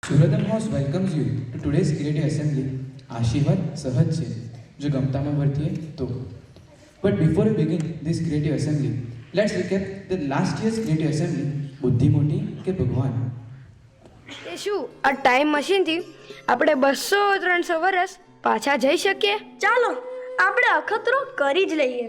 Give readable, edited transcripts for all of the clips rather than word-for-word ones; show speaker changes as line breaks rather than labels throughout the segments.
Suradam House welcomes you to today's Creative Assembly. આશીર્વાદ સહજ છે જો ગમતામાં વર્તીએ તો. But before we begin this Creative Assembly, let's recap the last year's Creative Assembly. બુદ્ધિ મોટી કે ભગવાન?
એ શું આ ટાઈમ મશીનથી આપણે 200-300 વર્ષ પાછા જઈ શકીએ?
ચાલો આપણે અખતરો કરી જ લઈએ.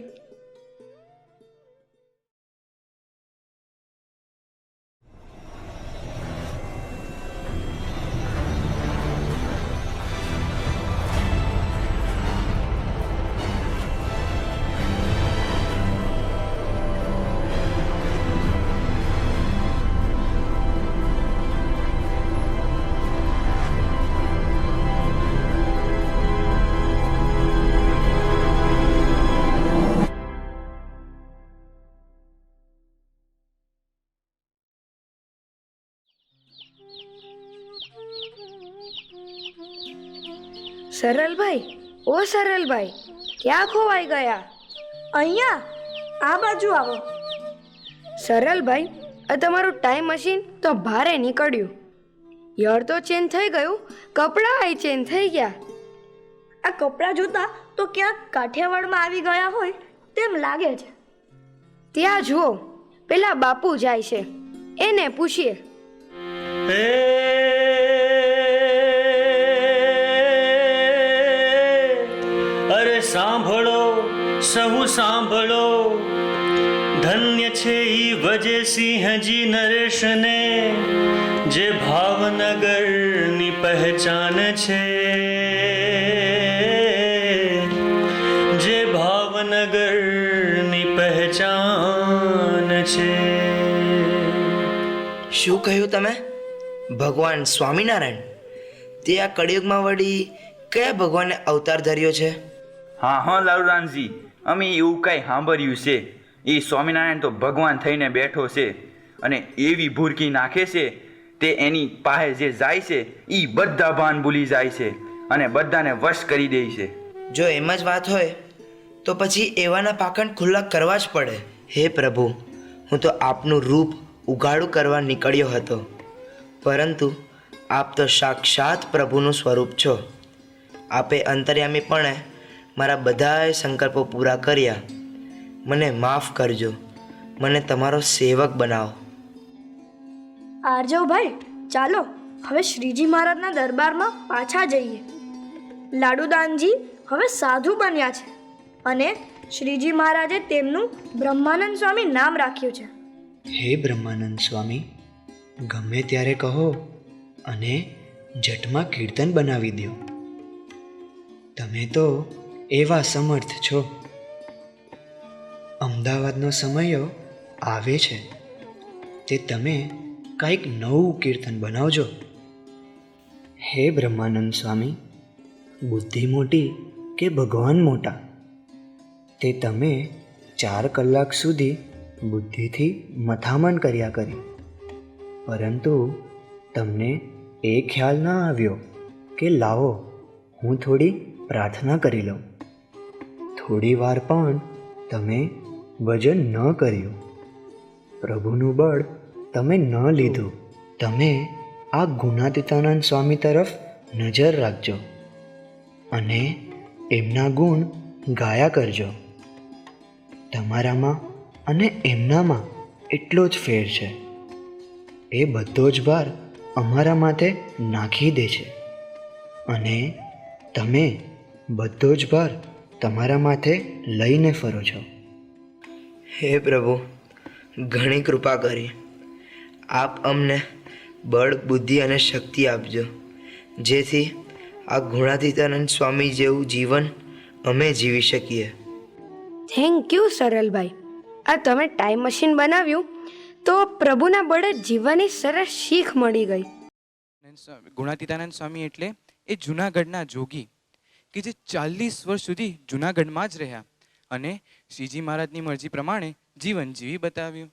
સરલભાઈ, ઓ સરલભાઈ, ક્યાં ખોવાઈ ગયા?
અહીંયા આ બાજુ આવો.
સરલભાઈ, આ તમારું ટાઈમ મશીન તો ભારે નીકળ્યું. યર તો ચેન્જ થઈ ગયું, કપડાં ચેન્જ થઈ ગયા.
આ કપડાં જોતા તો ક્યાંક કાઠિયાવાડમાં આવી ગયા હોય તેમ લાગે છે.
ત્યાં જુઓ, પેલા બાપુ જાય છે, એને પૂછીએ.
અરે સાંભળો, સહુ સાંભળો, ધન્ય છે ઈ વજે સિંહજી નરેશને, જે ભાવનગરની પહેચાન છે, જે ભાવનગરની પહેચાન છે.
શું કહ્યું તમે? ભગવાન સ્વામિનારાયણ? તે આ કળિયુગમાં વળી કયા ભગવાને અવતાર ધર્યો છે?
હા લાલુરામજી, અમે એવું કાંઈ સાંભળ્યું છે. એ સ્વામિનારાયણ તો ભગવાન થઈને બેઠો છે અને એવી ભૂરકી નાખે છે તે એની પાસે જે જાય છે એ બધા ભાન ભૂલી જાય છે અને બધાને વશ કરી દે છે.
જો એમ જ વાત હોય તો પછી એવાના પાખંડ ખુલ્લા કરવા જ પડે. હે પ્રભુ, હું તો આપનું રૂપ ઉઘાડું કરવા નીકળ્યો હતો, પરંતુ આપ તો સાક્ષાત પ્રભુનું સ્વરૂપ છો. આપે અંતર્યામીપણે મારા બધાય સંકલ્પો પૂરા કર્યા. મને માફ કરજો, મને તમારો સેવક બનાવો.
આરજવભાઈ, ચાલો હવે શ્રીજી મહારાજના દરબારમાં પાછા જઈએ. લાડુદાનજી હવે સાધુ બન્યા છે અને શ્રીજી મહારાજે તેમનું બ્રહ્માનંદ સ્વામી નામ રાખ્યું છે.
હે બ્રહ્માનંદ સ્વામી, ગમે ત્યારે કહો અને જટમાં કીર્તન બનાવી દો. તમે તો એવા સમર્થ છો. અમદાવાદનો સમયો આવે છે તે તમે કંઈક નવું કીર્તન બનાવજો. હે બ્રહ્માનંદ સ્વામી, બુદ્ધિ મોટી કે ભગવાન મોટા, તે તમે 4 કલાક સુધી બુદ્ધિથી મથામણ કર્યા કરી, પરંતુ તમને એ ખ્યાલ ન આવ્યો કે લાવો હું થોડી પ્રાર્થના કરી લઉં. થોડી વાર પણ તમે ભજન ન કર્યું, પ્રભુનું બળ તમે ન લીધું. તમે આ ગુણાતીતાનંદ સ્વામી તરફ નજર રાખજો અને એમના ગુણ ગાયા કરજો. તમારામાં અને એમનામાં એટલો જ ફેર છે. એ બધો જ ભાર અમારા માથે નાખી દે છે અને તમે બધો જ ભાર તમારા માથે લઈને ફરો છો.
હે પ્રભુ, ઘણી કૃપા કરી. આપ અમને બળ, બુદ્ધિ અને શક્તિ આપજો, જેથી આ ગુણાતીતાનંદ સ્વામી જેવું જીવન અમે જીવી શકીએ.
Thank you Saralbhai. આ તમે ટાઈમ મશીન બનાવ્યું તો પ્રભુના બળે જીવવાની સરસ શીખ મળી ગઈ.
ગુણાતીતાનંદ સ્વામી એટલે એ જૂનાગઢના જોગી કે જે 40 વર્ષ સુધી જૂનાગઢમાં જ રહ્યા અને શ્રીજી મહારાજની મરજી પ્રમાણે જીવન જીવી બતાવ્યું.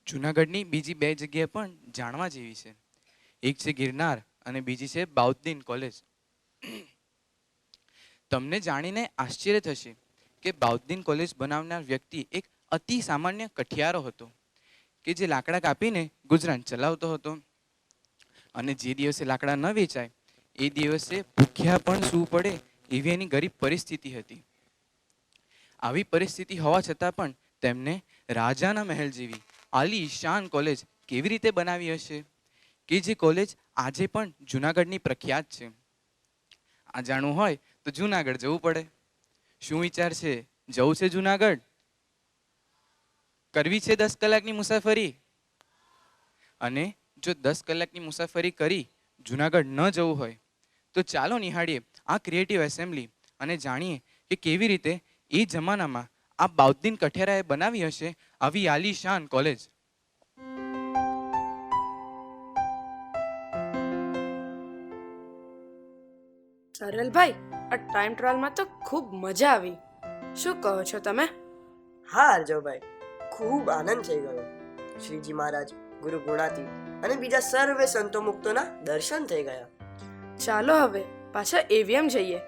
જૂનાગઢની બીજી 2 જગ્યાએ પણ જાણવા જેવી છે. એક છે ગિરનાર અને બીજી છે બાઉદ્દીન કોલેજ. તમને જાણીને આશ્ચર્ય થશે કે બાઉદ્દીન કોલેજ બનાવનાર વ્યક્તિ એક અતિ સામાન્ય કઠિયારો હતો કે જે લાકડા કાપીને ગુજરાન ચલાવતો હતો અને જે દિવસે લાકડા ન વેચાય એ દિવસે ભૂખ્યા પણ સૂવું પડે એવી એની ગરીબ પરિસ્થિતિ હતી. આવી પરિસ્થિતિ હોવા છતાં પણ તેમને રાજાના મહેલ જેવી આલીશાન કોલેજ કેવી રીતે બનાવી હશે કે જે કોલેજ આજે પણ જૂનાગઢની પ્રખ્યાત છે. આ જાણવું હોય તો જૂનાગઢ જવું પડે. શું વિચાર છે? જવું છે જૂનાગઢ? કરવી છે 10 કલાકની મુસાફરી? અને જો 10 કલાકની મુસાફરી કરી જૂનાગઢ ન જવું હોય તો ચાલો નિહાળીએ આ ક્રિએટિવ એસેમ્બલી અને જાણીએ કે કેવી રીતે એ જમાનામાં આ બાઉદ્દીન કઠેરાએ બનાવી હશે આવી આલીશાન કોલેજ.
સરલભાઈ, આ ટાઈમ ટ્રાવેલમાં તો ખૂબ મજા આવી. શું કહો છો તમે?
હા હરજવભાઈ, ખૂબ આનંદ થઈ ગયો. શ્રીજી મહારાજ, ગુરુ ગુણાતી અને બીજા સર્વે સંતો મુક્તોના દર્શન થઈ ગયા.
ચાલો હવે પાછા એવીએમ જઈએ.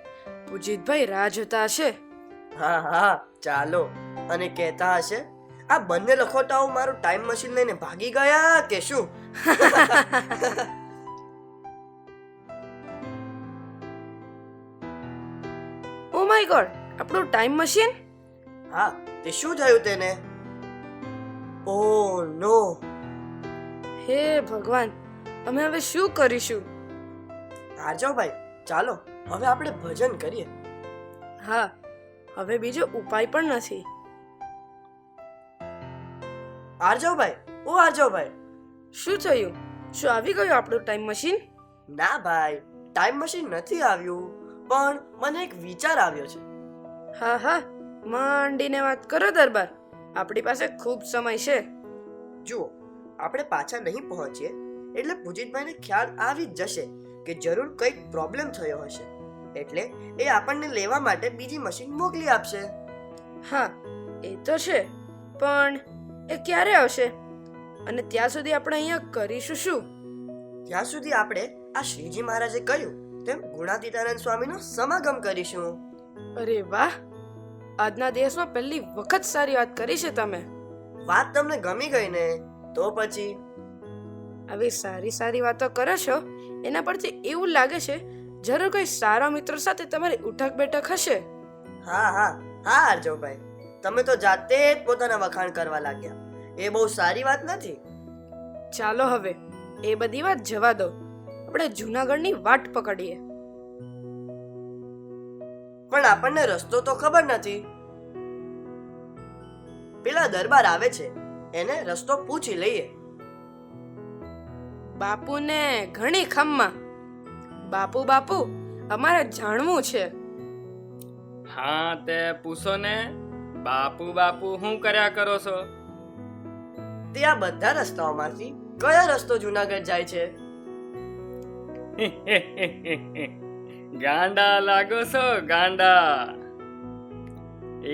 પૂજિતભાઈ રાહ જોતા હશે.
હા હા ચાલો. અને કહેતા હશે, આ બંને લખોટાઓ મારું ટાઈમ મશીન લઈને ભાગી ગયા કે શું?
ઓ માય ગોડ, આપણું ટાઈમ મશીન!
હા, તે શું થયું તેને? ઓ નો!
હે ભગવાન, અમે હવે શું કરીશું?
હરજવભાઈ, ચાલો હવે આપણે ભજન કરીએ.
હા, હવે બીજો ઉપાય પણ નથી.
હરજવભાઈ, ઓ હરજવભાઈ!
શું થયું? શું આવી ગયું આપણું ટાઈમ મશીન?
ના ભાઈ, ટાઈમ મશીન નથી આવ્યું, પણ મને એક વિચાર આવ્યો છે.
હા હા, માંડીને વાત કરો દરબાર. આપણી પાસે ખૂબ સમય છે.
જુઓ, આપણે પાછા નહીં પહોંચીએ એટલે પૂજિતભાઈને ખ્યાલ આવી જ જશે કે જરૂર કંઈક પ્રોબ્લેમ થયો હશે, એટલે એ આપણને લેવા માટે બીજી મશીન મોકલી આપશે.
હા, એ તો છે, પણ એ ક્યારે આવશે? અને ત્યાં સુધી આપણે અહીંયા કરીશું શું?
ત્યાં સુધી આપણે આ શ્રીજી મહારાજે કહ્યું તેમ ગુણાતીતાનંદ સ્વામીનો સમાગમ કરીશું.
અરે વાહ, આજના દિવસમાં પહેલી વખત સારી વાત કરી છે તમે.
વાત તમને ગમી ગઈ ને? તો પછી
આવી સારી સારી વાતો કરો છો એના પરથી એવું લાગે છે જરૂર કોઈ સારા મિત્રો સાથે તમારી ઉઠક બેઠક હશે.
હા હા હા હરજવભાઈ, તમે તો જાતે જ પોતાના વખાણ કરવા લાગ્યા. એ બહુ સારી વાત નથી.
ચાલો હવે એ બધી વાત જવા દો, આપણે જૂનાગઢની વાટ પકડીએ.
પણ આપણને રસ્તો તો ખબર નથી. પેલા દરબાર આવે છે, એને રસ્તો પૂછી લઈએ.
બાપુને ઘણી ખમ્મા. બાપુ બાપુ, અમારે જાણવું છે.
હા, તે પૂછો ને. બાપુ બાપુ શું કર્યા કરો છો?
તે આ બધા રસ્તાઓમાંથી કયો રસ્તો જૂનાગઢ જાય છે?
ગાંડા લાગો છો, ગાંડા.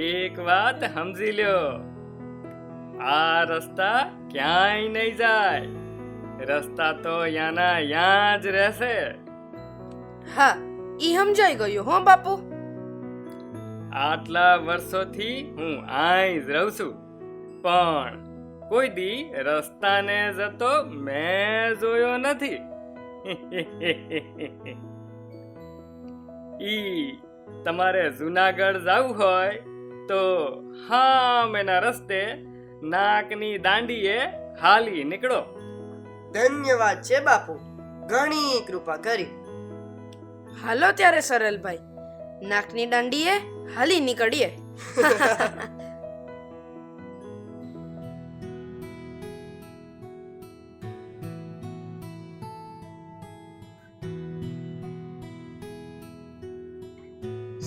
એક વાત સમજી લ્યો, આ રસ્તા ક્યાંય નહીં જાય. રસ્તા તો યાના યાં જ રહેશે.
હા, ઈ સમજાઈ ગયું હો બાપુ.
આટલા વર્ષોથી હું અહીં જ રહું છું, પણ કોઈ દી રસ્તાને જતો મેં જોયો નથી. ઈ તમારે જૂનાગઢ જવું હોય તો હામેના રસ્તે નાકની દાંડીએ હાલી નીકળો.
ધન્યવાદ છે બાપુ, ઘણી કૃપા કરી.
હાલો ત્યારે સરલભાઈ, નાકની દાંડીએ હાલી નીકળીએ.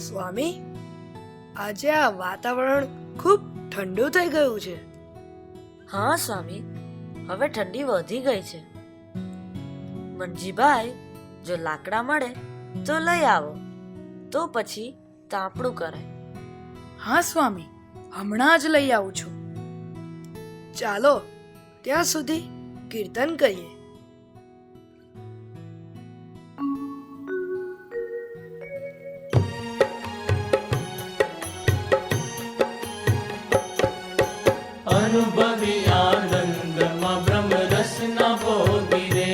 સ્વામી, આજે આ વાતાવરણ ખૂબ ઠંડુ થઈ ગયું છે.
હા સ્વામી, હવે ઠંડી વધી ગઈ છે. મનજીભાઈ, જો લાકડા મળે તો લઈ આવો, તો પછી તાપણું કરાય.
હા સ્વામી, હમણાં જ લઈ આવું છું. ચાલો ત્યાં સુધી કીર્તન કરીએ.
અનુભવી આનંદમાં બ્રહ્મ રસના ભોગી રે,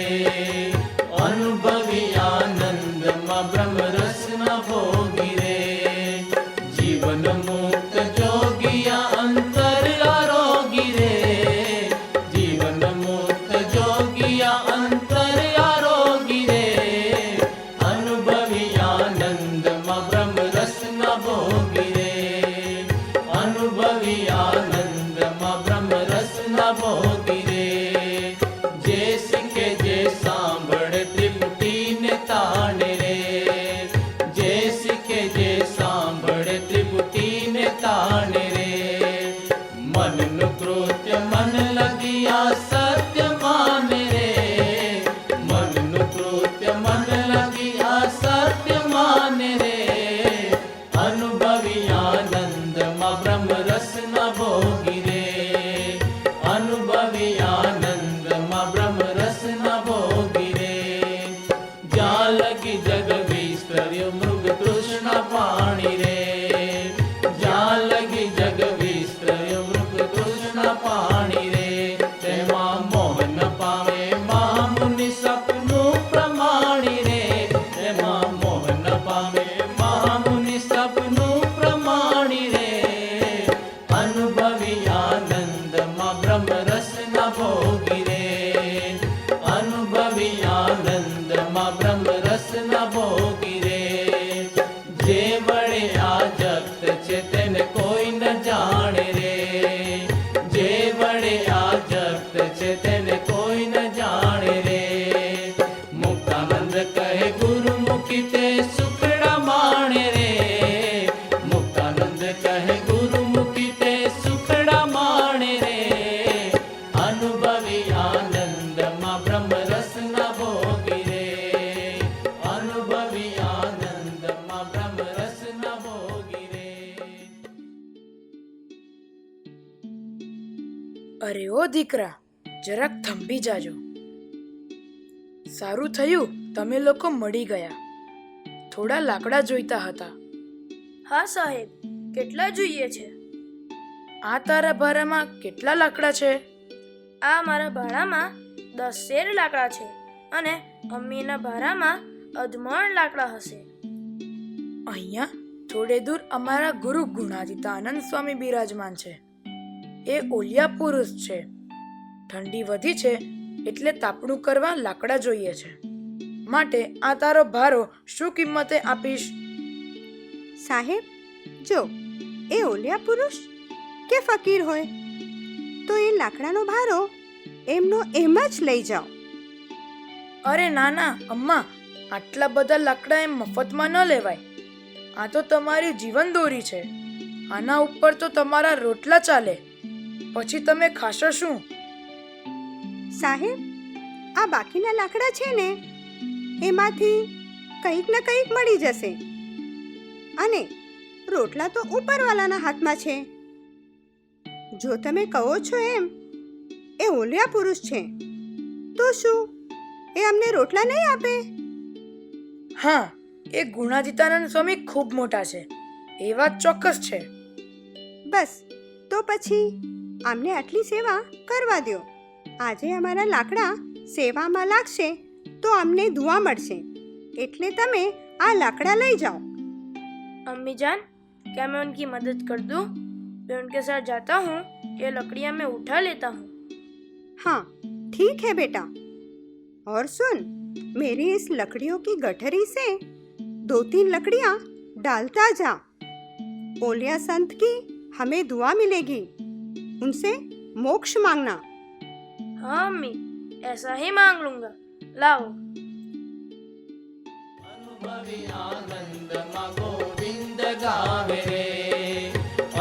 દીકરા, જરાક થંભી જાજો. સારું થયું તમે લોકો મળી ગયા. થોડા લાકડા જોઈતા હતા.
હા સાહેબ, કેટલા જોઈએ છે?
આ તારા ભારામાં કેટલા લાકડા છે?
આ મારા ભાડામાં 10 શેર લાકડા છે અને અમ્મીના ભાડામાં અધમણ લાકડા હશે.
અહીંયા થોડે દૂર અમારા ગુરુ ગુણાતીતાનંદ સ્વામી બિરાજમાન છે. એ ઓલિયા પુરુષ છે. ઠંડી વધી છે એટલે તાપણું કરવા લાકડા જોઈએ છે. માટે આ તારો ભારો શું કિંમતે આપીશ?
સાહેબ, જો એ ઓલિયા પુરુષ કે ફકીર હોય તો એ લાકડાનો ભારો એમનો એમ જ લઈ જાઓ.
અરે ના ના અમ્મા, આટલા બધા લાકડા એમ મફતમાં ન લેવાય. આ તો તમારી જીવન દોરી છે. આના ઉપર તો તમારા રોટલા ચાલે. પછી તમે ખાશો શું?
સાહેબ, આ બાકીના લાકડા છે ને એમાંથી કંઈક ને કંઈક મળી જશે. અને રોટલા તો ઉપરવાલાના હાથમાં છે. જો તમે કહો છો એમ એ ઓલિયા પુરુષ છે તો શું એ અમને રોટલા નહીં આપે?
હા, એ ગુણાતીતાનંદ સ્વામી ખૂબ મોટા છે, એ વાત ચોક્કસ છે.
બસ તો પછી અમને આટલી સેવા કરવા દો. આજે અમારા લાકડા સેવામાં લાગશે તો અમને દુઆ મળશે. એટલે તમે આ લાકડા લઈ જાઓ.
अम्मी जान, क्या मैं उनकी मदद कर दूं? मैं उनके साथ जाता हूँ, ये लकड़ियाँ मैं उठा लेता हूँ.
हाँ ठीक है बेटा. और सुन, मेरी इस लकड़ियों की गठरी से 2-3 लकड़ियाँ डालता जा. ओलिया संत की हमें दुआ मिलेगी. उनसे मोक्ष मांगना.
हाँ अम्मी, ऐसा ही मांग लूंगा. लाओ.
અનુભવી આનંદમાં ગોવિંદ ગાવે રે,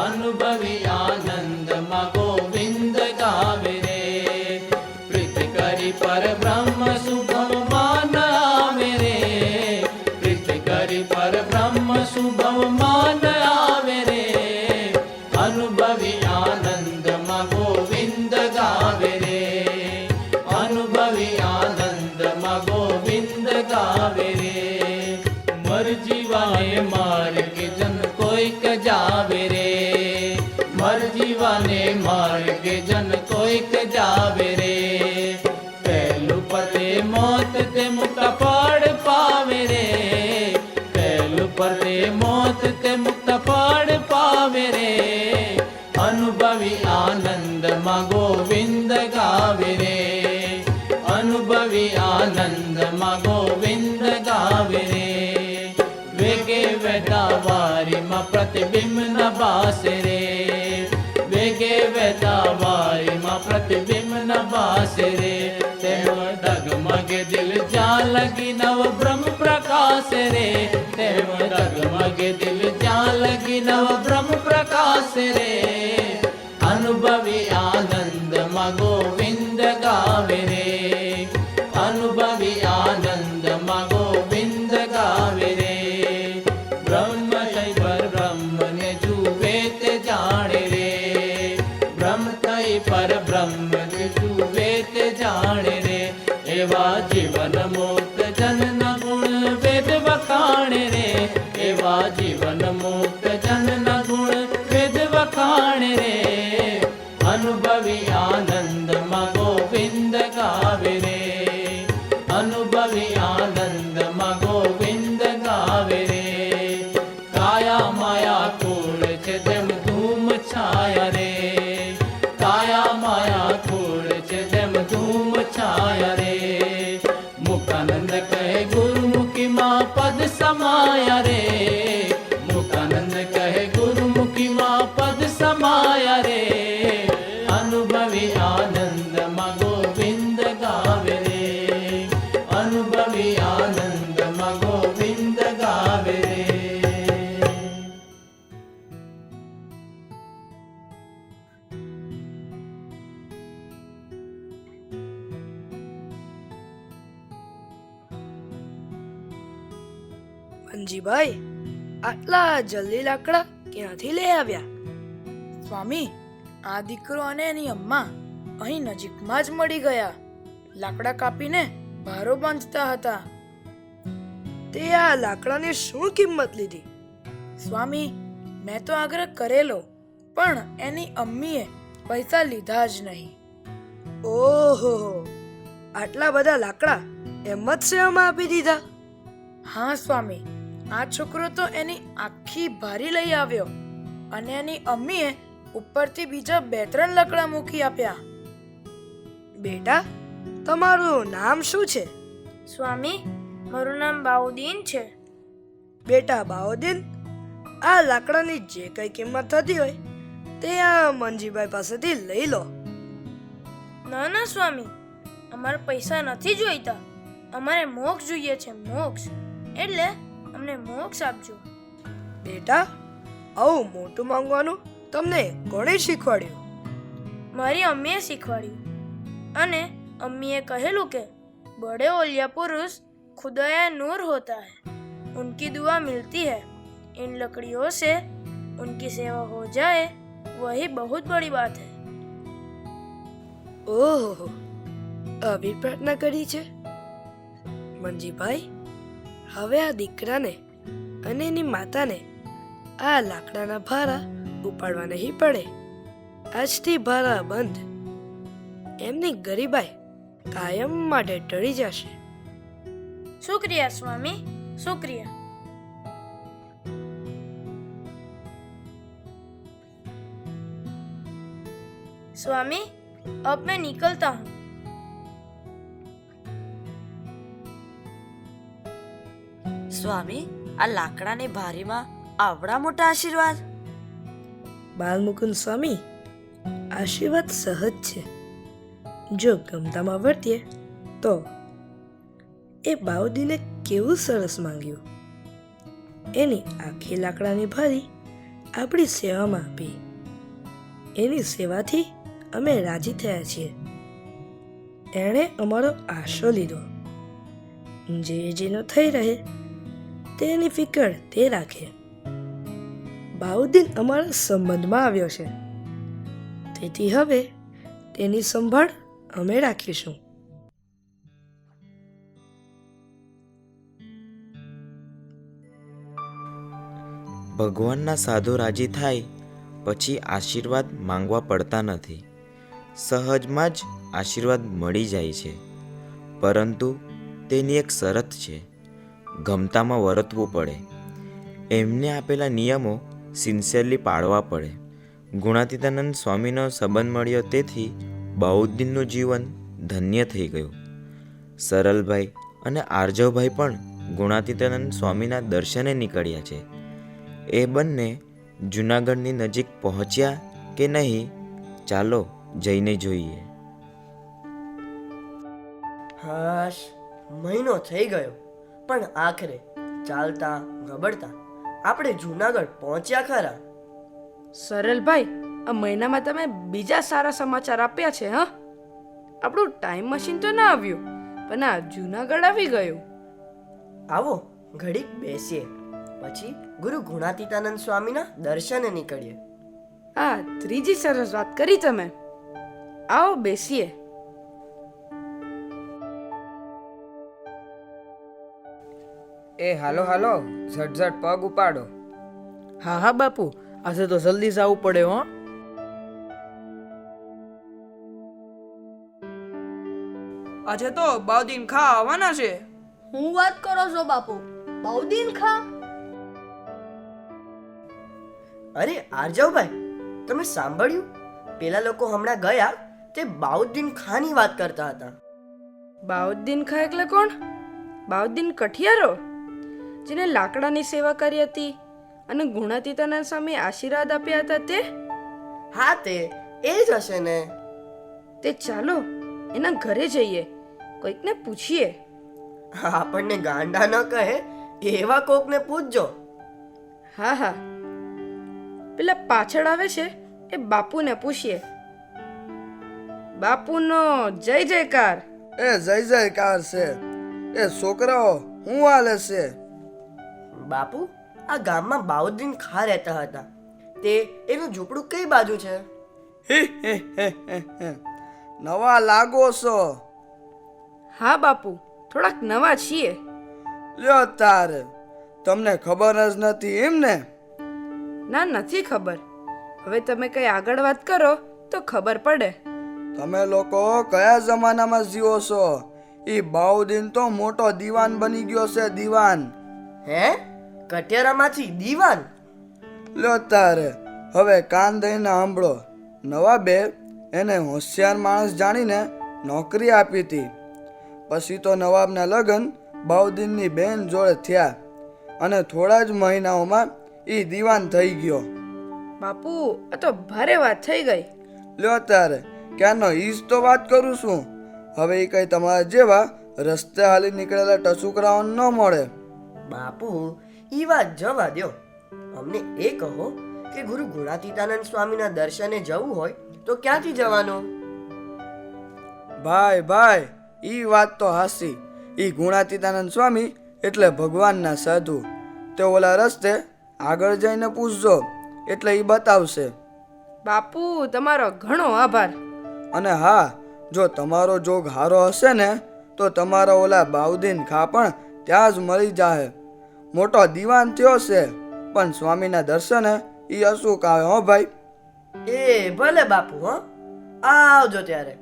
અનુભવી આનંદમાં ગોવિંદ ગાવે રે. પ્રીત કરી પર બ્રહ્મ શુભમ માન આવે રે, પ્રીત કરી પર બ્રહ્મ શુભમ માન આવે રે. અનુભવી આનંદમાં ગોવિંદ ગાવે રે, અનુભવી આનંદમાં ગોવિંદ ગાવે રે. મર જીવાને માર્ગ જન કોઈક જાવે રે, મર જીવાને માર્ગ જન કોઈક જાવે રે. પહેલું પતે મોત તે મુક્ત ફળ પાવે રે, પહેલું પતે મોત તે મુક્ત ફળ પાવે રે. અનુભવી આનંદમાં ગોવિંદ ગાવે રે, અનુભવી આનંદમાં ગોવિંદ ગાવે રે. વેગે વેતા વારીમાં પ્રતિબિંબ ન બાસે રે, વેગે વેતા વારીમાં પ્રતિબિંબ ન બાસે રે. તેમાં ડગમગે દિલ જ્યાં લગી નવ બ્રહ્મ પ્રકાશ રે, તેમાં ડગમગે દિલ જ્યાં લગી નવ બ્રહ્મ પ્રકાશ રે. અનુભવી આનંદમાં ગોવિંદ ગાવે રે, અનુભવી આનંદમાં ગોવિંદ ગાવે રે. બ્રહ્મ થઈ પર બ્રહ્મને જુએ તે જાણે રે, બ્રહ્મ થઈ પર બ્રહ્મને જુએ તે જાણે રે. એવા જીવન મુક્ત જનના ગુણ વેદ વખાણે રે, એવા જીવન મુક્ત જનના ગુણ વેદ વખાણે રે. અનુભવી આનંદમાં ગોવિંદ ગાવે રે, અનુભવી આનંદમાં ગોવિંદ ગાવે રે. કાયા માયા કુળ છે તેમ ધૂમ છાયા રે, કાયા માયા કુળ છે તેમ ધૂમ છાયા રે. મુકાનંદ કહે ગુરુમુખીમાં પદ સમાયા રે, મુકાનંદ કહે ગુરુમુખીમાં પદ સમાયા રે. અનુભવી આનંદમાં ગોવિંદ ગાવે રે, અનુભવી આનંદમાં ગોવિંદ ગાવે રે.
બંજીભાઈ, આટલા જલ્દી લાકડા ક્યાંથી લઈ આવ્યા?
સ્વામી, આ દીકરો અને એની અમ્મા અહીં નજીકમાં જ મળી ગયા. લાકડા કાપીને ભારો બાંધતા હતા.
તે આ લાકડાની શું કિંમત લીધી?
સ્વામી, મેં તો આગ્રહ કરેલો, પણ એની અમ્મીએ પૈસા લીધા જ નહીં.
ઓહો, આટલા બધા લાકડા એમ જ સેવામાં આપી દીધા?
હા સ્વામી, આ છોકરો તો એની આખી ભારી લઈ આવ્યો અને એની અમ્મીએ ઉપરથી બીજા 2-3 લાકડા મૂકી આપ્યા.
બેટા, તમારું નામ શું છે? સ્વામી, મારું નામ બાઉદીન છે. બેટા બાઉદીન, આ લાકડાની જે કઈ કિંમત થતી હોય તે આ મંજીભાઈ પાસેથી લઈ લો.
ના ના સ્વામી, અમારે પૈસા નથી જોઈતા. અમારે મોક્ષ જોઈએ છે, મોક્ષ. એટલે અમને મોક્ષ આપજો.
બેટા, આવું મોટું માંગવાનું તમને કોણે શીખવાડ્યું?
મારી અમ્મીએ શીખવાડ્યું. અને अम्मी कहेलू के बड़े ओलिया पुरुष खुदाया नूर होता है, उनकी दुआ मिलती है. इन लकड़ियों से उनकी सेवा हो जाए वही बहुत बड़ी बात है.
ओहो, આવી પ્રાર્થના કરી છે મંજીભાઈ. હવે આ દીકરાને અને એની માતાને આ લાકડાના ભારા ઉપાડવા નહીં પડે. આજથી ભારા બંધ. એમની ગરીબાઈ કાયમ માટે ટળી જશે.
शुक्रिया स्वामी, शुक्रिया. स्वामी, अब मैं निकलता हूँ.
સ્વામી, આ લાકડાની ભારીમાં આવડા મોટા આશીર્વાદ?
બાલમુકુંદ સ્વામી, આશીર્વાદ સહજ છે. જો ગમતામાં વર્તીએ તો. એ બાઉદીને કેવું સરસ માંગ્યું. એની આખી લાકડાની ભારી આપણી સેવામાં આપી. એની સેવાથી અમે રાજી થયા છીએ. એણે અમારો આશરો લીધો. જે જેનો થઈ રહે તેની ફિકર તે રાખે. બાઉદીન અમારા સંબંધમાં આવ્યો છે, તેથી હવે તેની સંભાળ અમે રાખીશું.
ભગવાનના સાધુ રાજી થાય પછી આશીર્વાદ માંગવા પડતા નથી. સહજમાં જ આશીર્વાદ મળી જાય છે. પરંતુ તેની એક શરત છે, ગમતામાં વર્તવું પડે. એમને આપેલા નિયમો સિન્સિયરલી પાળવા પડે. ગુણાતીતાનંદ સ્વામીનો સંબંધ મળ્યો, તેથી બાઉદ્દીનનું જીવન ધન્ય થઈ ગયું. સરલભાઈ અને આર્જવભાઈ પણ ગુણાતીતાનંદ સ્વામીના દર્શને નીકળ્યા છે. એ બંને જૂનાગઢની નજીક પહોંચ્યા કે નહીં, ચાલો જઈને જોઈએ.
હાશ, મહિનો થઈ ગયો, પણ આખરે ચાલતા ગબડતા આપણે જૂનાગઢ પહોંચ્યા ખરા.
સરલભાઈ, આ મહિનામાં તમે બીજા સારા સમાચાર આપ્યા છે. હા, આપણું ટાઈમ મશીન તો ના આવ્યું, પણ આ જૂનાગઢ આવી ગયું.
આવો ઘડીક બેસીએ, પછી ગુરુ ગુણાતીતાનંદ સ્વામીના દર્શને નીકળીએ.
આ ત્રીજી સરસ વાત કરી તમે. આવો બેસીએ.
એ હાલો હાલો, ઝટઝટ પગ ઉપાડો.
હા હા બાપુ, આજે તો જલ્દી જવું પડે હો.
આજે તો બાઉદીન ખા આવવાના છે.
હું વાત કરો છો બાપુ? બાઉદીન ખા?
અરે આર્જવભાઈ, તમે સાંભળ્યું? પેલા લોકો હમણાં ગયા તે બાઉદ્દીન ખાની વાત કરતા હતા.
બાઉદ્દીન ખા એટલે કોણ? બાઉદ્દીન કઠિયારો, જેને લાકડાની સેવા કરી હતી અને ગુણાતીતાનંદ સ્વામી આશીર્વાદ આપ્યા હતા તે?
હા, તે એ જ હશે ને.
તે ચાલો એના ઘરે જઈએ, કોઈકને પૂછીએ.
આપણને ગાંડા ન કહે એવા કોકને પૂછજો.
હા હા, પેલા પાછળ આવે છે એ બાપુને પૂછીએ. બાપુનો જય જયકાર.
એ જય જયકાર છે. એ છોકરાઓ, હું હાલે છે?
બાપુ, આ ગામમાં બાઉદ્દીન ખા રહેતા હતા. તે એનું ઝૂંપડું કઈ બાજુ છે?
નવા લાગો છો.
હા બાપુ, થોડાક નવા છીએ.
લ્યો તારે, તમને ખબર જ નથી એમ ને?
ના, નથી ખબર. હવે તમે કઈ આગળ વાત કરો તો ખબર પડે.
તમે લોકો કયા જમાનામાં જીવો છો? ઈ બાઉદીન તો મોટો દીવાન બની ગયો છે, દીવાન.
હે? કટિયારામાંથી દીવાન?
લ્યો તારે, હવે કાન દઈને સાંભળો. નવાબે એને હોશિયાર માણસ જાણીને નોકરી આપી હતી. પછી તો નવાબના લગ્ન બાઉદીનની બેન જોડે થયા અને થોડા જ મહિનાઓમાં એ દીવાન થઈ ગયો.
બાપુ, આ તો ભારે વાત થઈ ગઈ.
લ્યો તારે, ક્યાંનો ઈજ તો વાત કરું છું. હવે એ કઈ તમારા જેવા રસ્તે હાલી નીકળેલા ટચુકરાઓ ન મળે.
બાપુ, ઈ વાત જવા દ્યો. અમને એ કહો કે ગુરુ ગુણાતીતાનંદ સ્વામીના દર્શને જવું હોય તો ક્યાંથી જવાનું?
ભાઈ, ઈ વાત તો હાસી. ઈ ગુણાતીતાનંદ સ્વામી એટલે ભગવાનના સાધુ. તે ઓલા રસ્તે આગળ જઈને પૂછજો, એટલે ઈ બતાવશે.
બાપુ, તમારો ઘણો આભાર.
અને હા, જો તમારો જોગ હારો હશે ને તો તમારા ઓલા બાઉદીન ખા પણ ત્યાં જ મળી જાહે. મોટો દીવાન થયો છે, પણ સ્વામીના દર્શને ઈ અસુક આવે. હો ભાઈ.
એ ભલે બાપુ. હો, આવજો ત્યારે.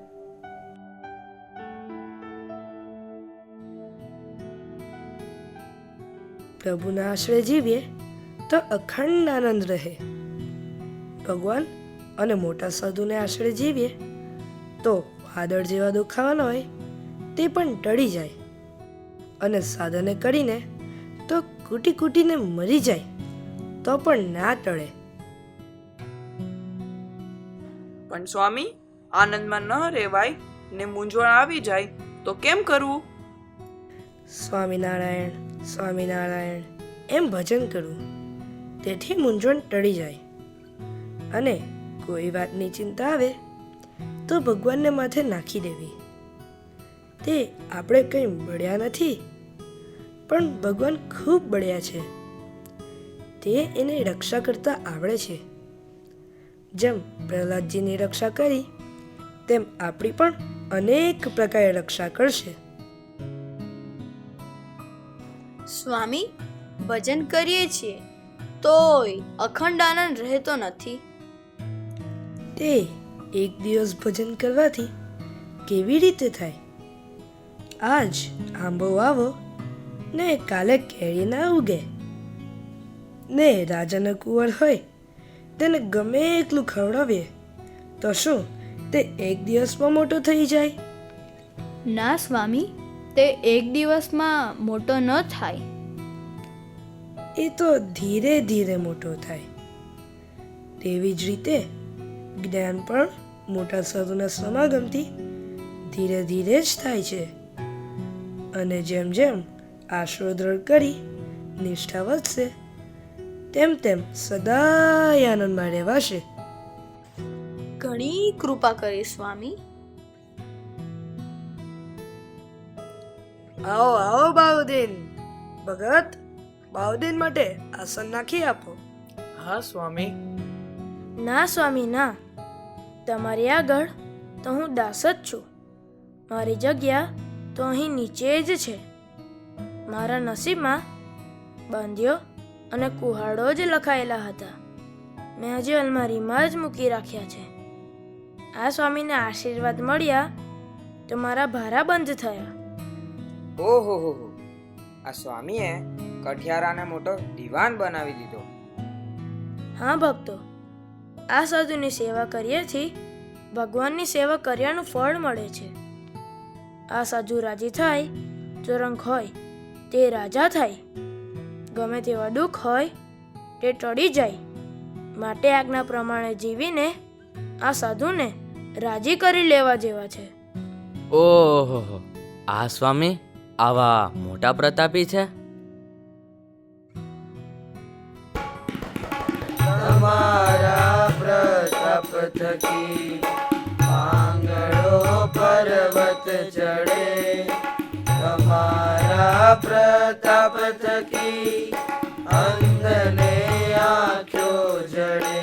પ્રભુના આશ્રય જીવીએ તો અખંડ આનંદ રહે. ભગવાન અને મોટા સાધુને આશ્રય જીવીએ તો વાદળ જેવા દુખાવાના હોય તે પણ ટળી જાય, અને સાધને કરીને તો કૂટી કૂટીને મરી જાય તો પણ ના ટળે.
પણ સ્વામી, આનંદમાં ન રહેવાય ને મૂંઝવણ આવી જાય તો કેમ કરવું?
સ્વામિનારાયણ સ્વામિનારાયણ એમ ભજન કરવું, તેથી મૂંઝવણ ટળી જાય. અને કોઈ વાતની ચિંતા આવે તો ભગવાનને માથે નાખી દેવી. તે આપણે કંઈ બળ્યા નથી, પણ ભગવાન ખૂબ બળ્યા છે. તે એને રક્ષા કરતા આવડે છે. જેમ પ્રહલાદજીની રક્ષા કરી તેમ આપણી પણ અનેક પ્રકારે રક્ષા કરશે.
સ્વામી, ભજન કરીએ છીએ તોય અખંડ આનંદ રહેતો નથી.
તે એક દિવસ ભજન કરવાથી કેવી રીતે થાય? આજ આંબો વાવો ને કાલે કેરી ના ઉગે, ને રાજાનો કુંવર હોય તેને ગમે એટલું ખવડાવીએ તો શું તે એક દિવસમાં મોટો થઈ જાય?
ના સ્વામી, તે એક દિવસમાં મોટો ન થાય.
એ તો ધીરે ધીરે મોટો થાય. તેવી જ રીતે જ્ઞાન પણ મોટા સાધુના સમાગમથી ધીરે ધીરે જ થાય છે. અને જેમ જેમ આશરો દ્રઢ કરી નિષ્ઠા વધશે તેમ તેમ સદાય આનંદમાં રહેવાશે.
ઘણી કૃપા કરી સ્વામી.
આવો આવો બાઉદીન. ભગત, બાઉદીન માટે આસન નાખી આપો.
હા સ્વામી.
ના સ્વામી ના, તમારી આગળ તો હું દાસ જ છું. મારી જગ્યા તો અહીં નીચે જ છે. મારા નસીબમાં બાંધ્યો અને કુહાડો જ લખાયેલા હતા. મેં હજી અલમારીમાં જ મૂકી રાખ્યા છે. આ સ્વામીને આશીર્વાદ મળ્યા તો મારા ભારા બંધ થયા.
ઓહો હો, આ સ્વામીએ કઠિયારાને મોટો દીવાન બનાવી દીધો.
હા ભક્તો, આ સાધુની સેવા કર્યાથી ભગવાનની સેવા કર્યાનું ફળ મળે છે. આ સાધુ રાજી થાય જો રંગ હોય તે રાજા થાય, ગમે તેવા દુઃખ હોય તે ટળી જાય. માટે આજ્ઞા પ્રમાણે જીવીને આ સાધુને રાજી કરી લેવા જેવા છે.
ઓહો, આ સ્વામી આવા મોટા પ્રતાપી છે.
તમારા પ્રતાપ થકી આંગળો પર્વત ચડે, તમારા પ્રતાપ થકી અંધને આંખો જડે,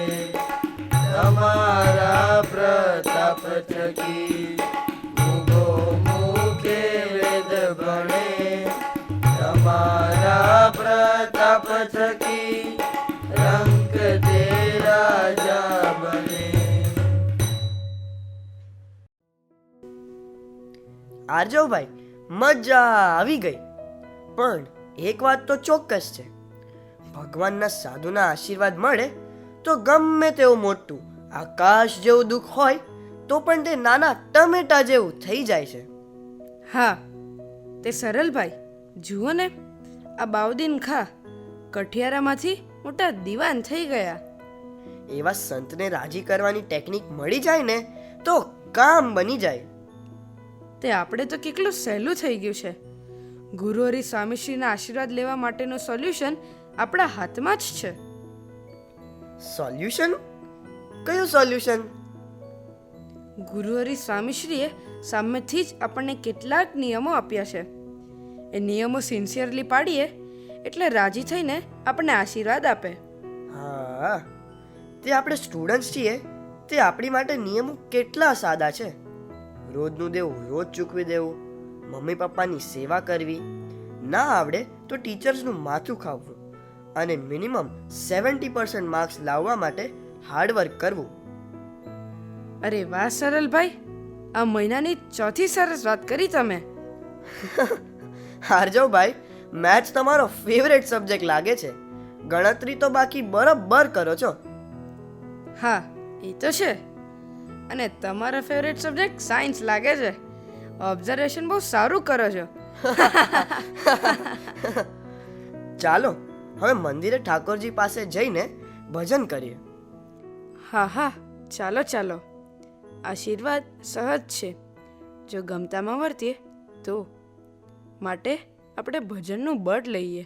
તમારા પ્રતાપ થકી મુગો મુખે વેદ ભણે તમારા પ્રતાપ થકી રંક દે રાજા બને.
આરજવભાઈ મજા આવી ગઈ, પણ એક વાત તો ચોક્કસ છે, ભગવાનના સાધુના આશીર્વાદ મળે તો ગમે તેવું મોટું આકાશ જેવું દુઃખ હોય તો પણ તે નાના ટમેટા જેવું થઈ જાય છે.
હા, તે સરલભાઈ જુઓ ને, આ બાઉદીન ખા કઠિયારામાંથી મોટા દીવાન થઈ ગયા.
એવા સંતને રાજી કરવાની ટેકનિક મળી જાય ને તો કામ બની જાય.
તે આપણે તો કેટલું સહેલું થઈ ગયું છે. ગુરુહરિ સ્વામીશ્રીના આશીર્વાદ લેવા માટેનું સોલ્યુશન આપણા હાથમાં જ છે.
સોલ્યુશન? કયું સોલ્યુશન?
ગુરુહરિ સ્વામીશ્રીએ સામેથી જ આપણને કેટલાક નિયમો આપ્યા છે. એ નિયમો સિન્સિયરલી પાડીએ એટલે રાજી થઈને આપણને આશીર્વાદ આપે.
હા, તે આપણે સ્ટુડન્ટ્સ છીએ, તે આપણી માટે નિયમો કેટલા સાદા છે. રોજનું દેવું રોજ ચૂકવી દેવું, મમ્મી પપ્પાની સેવા કરવી, ના આવડે તો ટીચર્સનું માથું ખાવું અને મિનિમમ 70% માર્ક્સ લાવવા માટે હાર્ડવર્ક કરવું.
અરે વાહ સરલભાઈ, આ મહિનાની ચોથી સરસ વાત કરી તમે.
હારજવભાઈ, મેથ્સ તમારો ફેવરેટ સબ્જેક્ટ લાગે છે. ગણતરી તો બાકી બરાબર કરો છો.
હા, એ તો છે. અને તમારો ફેવરેટ સબ્જેક્ટ સાયન્સ લાગે છે. ઓબ્ઝર્વેશન બહુ સારું કરો છો.
ચાલો હવે મંદિરે ઠાકોરજી પાસે જઈને ભજન કરીએ.
હા હા, ચાલો ચાલો. આશીર્વાદ સહજ છે, જો ગમતામાં વર્તીએ તો. માટે આપણે ભજનનું બળ લઈએ.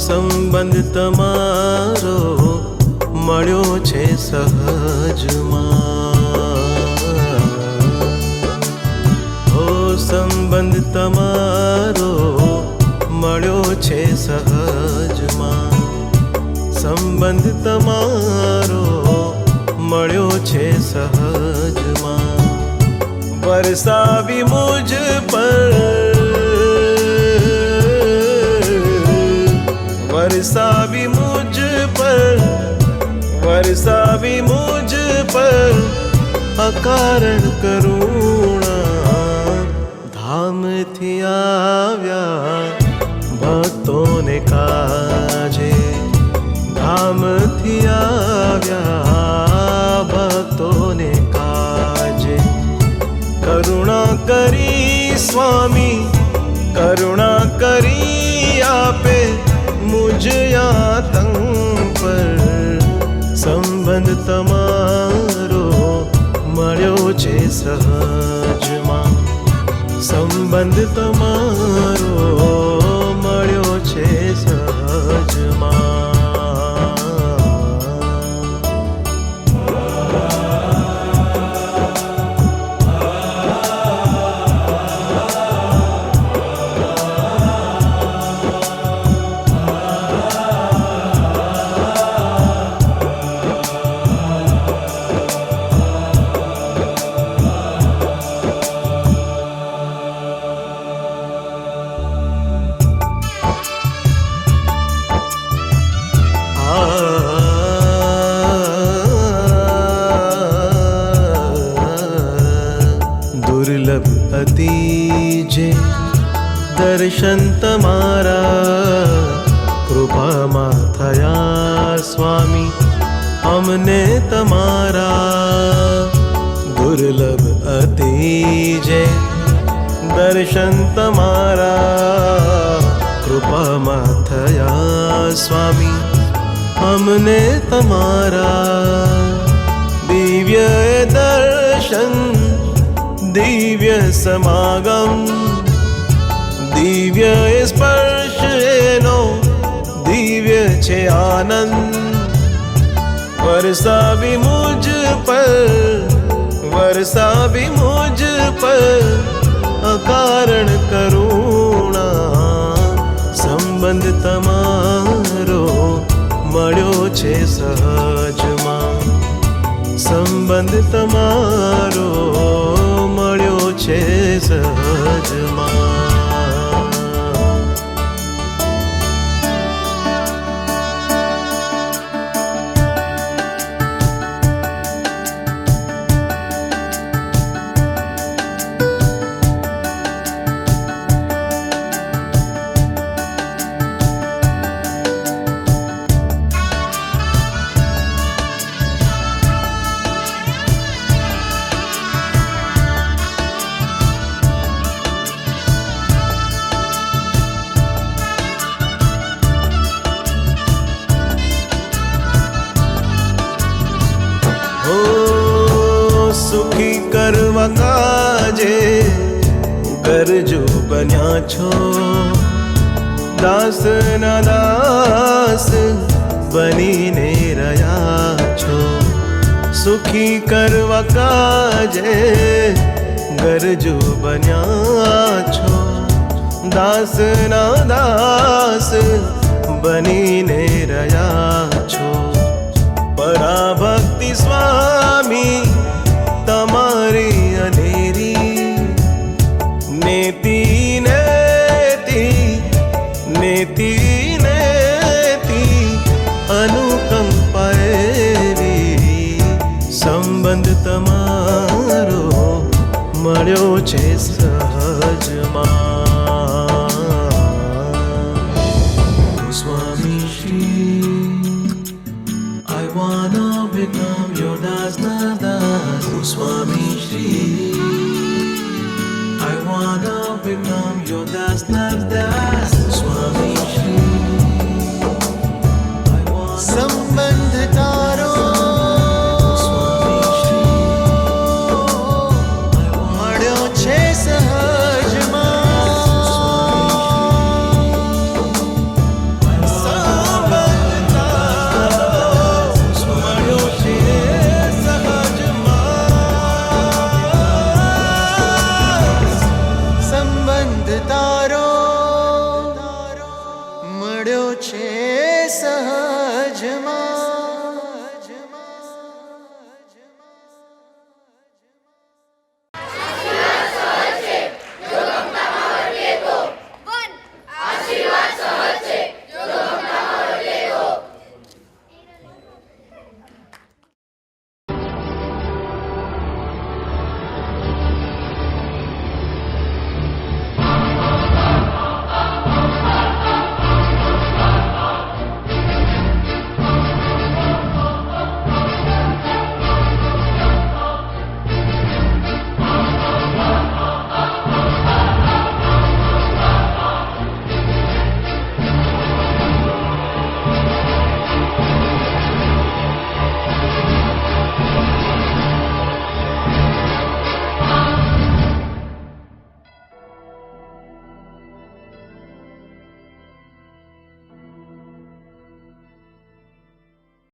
સંબંધ તમારો મળ્યો છે સહજમાં, ઓ સંબંધ તમારો મળ્યો છે સહજમાં, સંબંધ તમારો મળ્યો છે સહજમાં. વરસાવી મુજ પર, વરસાવી મુજ પર, વરસાવી મુજ પર અકારણ કરુણા. ધામથી આવ્યા ભક્તોને કાજે, ધામથી આવ્યા ભક્તોને કાજે. કરુણા કરી સ્વામી, કરુણા કરી આપે મુજ આતંક પર. સંબંધ તમારો મળ્યો છે સહજમાં, સંબંધ તમારો મળ્યો છે સહજમાં. દુર્લભ અતિ જે દર્શન તમારા, કૃપામાં થયા સ્વામી અમને તમારા દુર્લભ અતિ જે દર્શન તમારા કૃપામાં થયા સ્વામી અમને તમારા દિવ્ય દર્શન દિવ્ય સમાગમ દિવ્ય સ્પર્શ એનો દિવ્ય છે આનંદ વરસાવી મુજ પર અકારણ કરુણા સંબંધ તમારો મળ્યો છે સહજમાં સંબંધ તમારો મળ્યો છે સહજમાં સુખી કરવા કાજે ગરજો બન્યા છો દાસ ના દાસ બનીને રહ્યા છો સુખી કરવા કાજે ગરજો બન્યા છો દાસ ના દાસ બનીને રહ્યા છો પરાભક્તિ સ્વામી તમારી અનેરી નેતિ અનુકંપા એવી સંબંધ તમારો મળ્યો છે સહજમાં Swami Shri I wanna become your das na das Swami Shri I wanna become your das na das Swami